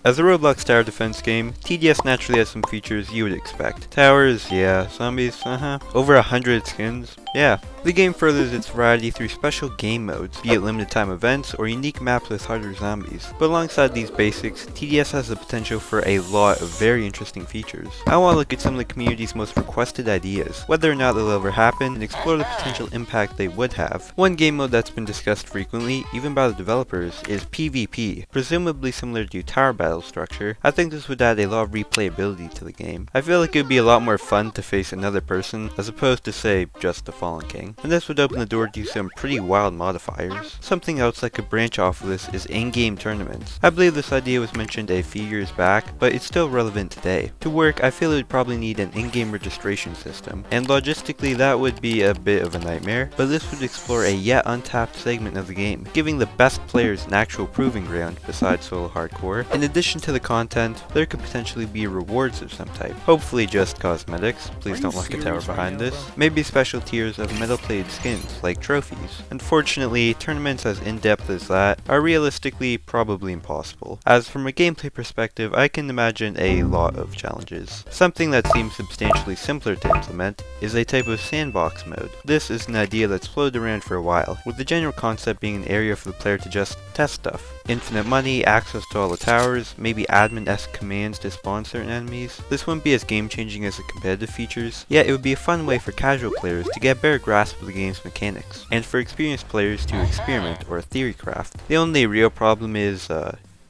As a Roblox tower defense game, TDS naturally has some features you would expect. Towers, yeah. Zombies, Over 100 skins, yeah. The game furthers its variety through special game modes, be it limited time events or unique maps with harder zombies. But alongside these basics, TDS has the potential for a lot of very interesting features. I want to look at some of the community's most requested ideas, whether or not they'll ever happen, and explore the potential impact they would have. One game mode that's been discussed frequently, even by the developers, is PvP, presumably similar to tower battle structure. I think this would add a lot of replayability to the game. I feel like it would be a lot more fun to face another person, as opposed to say, just the Fallen King. And this would open the door to some pretty wild modifiers. Something else that could branch off of this is in-game tournaments. I believe this idea was mentioned a few years back, but it's still relevant today. To work, I feel it would probably need an in-game registration system, and logistically that would be a bit of a nightmare, but this would explore a yet untapped segment of the game, giving the best players an actual proving ground besides solo hardcore. In addition to the content, there could potentially be rewards of some type. Hopefully just cosmetics, please don't lock a tower behind this. Maybe special tiers of metal-plated skins, like trophies. Unfortunately, tournaments as in-depth as that are realistically probably impossible, as from a gameplay perspective I can imagine a lot of challenges. Something that seems substantially simpler to implement is a type of sandbox mode. This is an idea that's floated around for a while, with the general concept being an area for the player to just test stuff. Infinite money, access to all the towers, maybe admin-esque commands to spawn certain enemies. This wouldn't be as game-changing as the competitive features, yet it would be a fun way for casual players to get a better grasp of the game's mechanics, and for experienced players to experiment or theory craft. The only real problem is,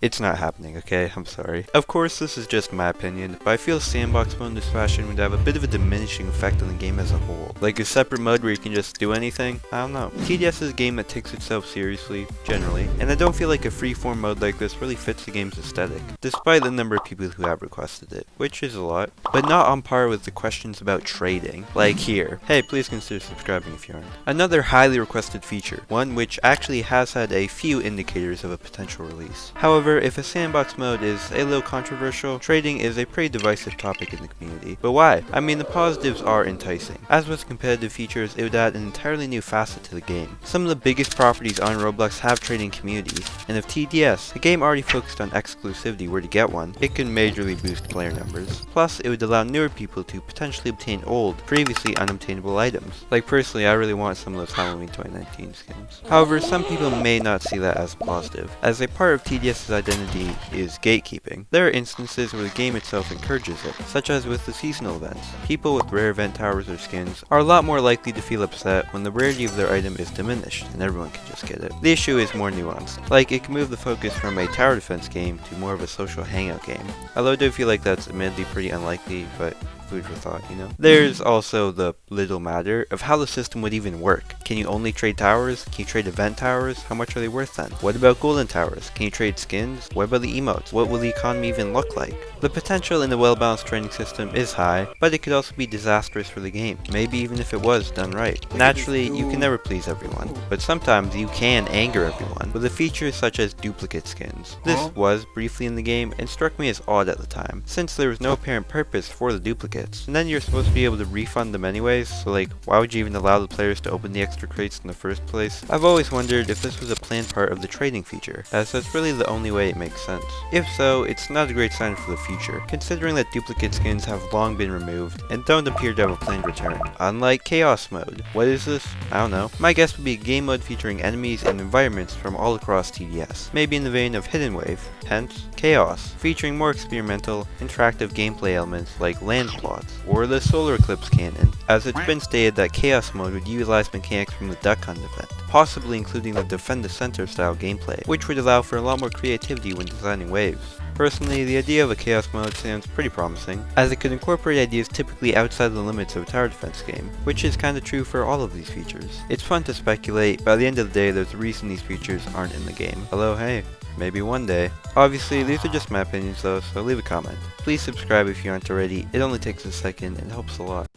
it's not happening, okay? I'm sorry. Of course, this is just my opinion, but I feel sandbox mode in this fashion would have a bit of a diminishing effect on the game as a whole. Like a separate mode where you can just do anything? I don't know. TDS is a game that takes itself seriously, generally, and I don't feel like a freeform mode like this really fits the game's aesthetic, despite the number of people who have requested it, which is a lot, but not on par with the questions about trading. Like here. Hey, please consider subscribing if you aren't. Another highly requested feature, one which actually has had a few indicators of a potential release. However, if a sandbox mode is a little controversial, trading is a pretty divisive topic in the community. But why? I mean, the positives are enticing. As with competitive features, it would add an entirely new facet to the game. Some of the biggest properties on Roblox have trading communities, and if TDS, a game already focused on exclusivity, were to get one, it could majorly boost player numbers. Plus, it would allow newer people to potentially obtain old, previously unobtainable items. Like personally, I really want some of those Halloween 2019 skins. However, some people may not see that as a positive, as a part of TDS's identity is gatekeeping. There are instances where the game itself encourages it, such as with the seasonal events. People with rare event towers or skins are a lot more likely to feel upset when the rarity of their item is diminished and everyone can just get it. The issue is more nuanced, like it can move the focus from a tower defense game to more of a social hangout game. Although I do feel like that's admittedly pretty unlikely, but food for thought, you know? There's also the little matter of how the system would even work. Can you only trade towers? Can you trade event towers? How much are they worth then? What about golden towers? Can you trade skins? What about the emotes? What will the economy even look like? The potential in the well-balanced trading system is high, but it could also be disastrous for the game, maybe even if it was done right. Naturally, you can never please everyone, but sometimes you can anger everyone with a feature such as duplicate skins. This was briefly in the game and struck me as odd at the time, since there was no apparent purpose for the duplicates. And then you're supposed to be able to refund them anyways, so like, why would you even allow the players to open the extra crates in the first place? I've always wondered if this was a planned part of the trading feature, as that's really the only way it makes sense. If so, it's not a great sign for the future, considering that duplicate skins have long been removed, and don't appear to have a planned return. Unlike Chaos Mode. What is this? I don't know. My guess would be a game mode featuring enemies and environments from all across TDS, maybe in the vein of Hidden Wave, hence Chaos, featuring more experimental, interactive gameplay elements like land plots, or the Solar Eclipse Cannon, as it's been stated that Chaos Mode would utilize mechanics from the Duck Hunt event, possibly including the Defend the Center style gameplay, which would allow for a lot more creativity when designing waves. Personally, the idea of a Chaos Mode sounds pretty promising, as it could incorporate ideas typically outside the limits of a tower defense game, which is kinda true for all of these features. It's fun to speculate, but at the end of the day there's a reason these features aren't in the game. Although hey, maybe one day. Obviously, these are just my opinions though, so leave a comment. Please subscribe if you aren't already, it only takes a second and helps a lot.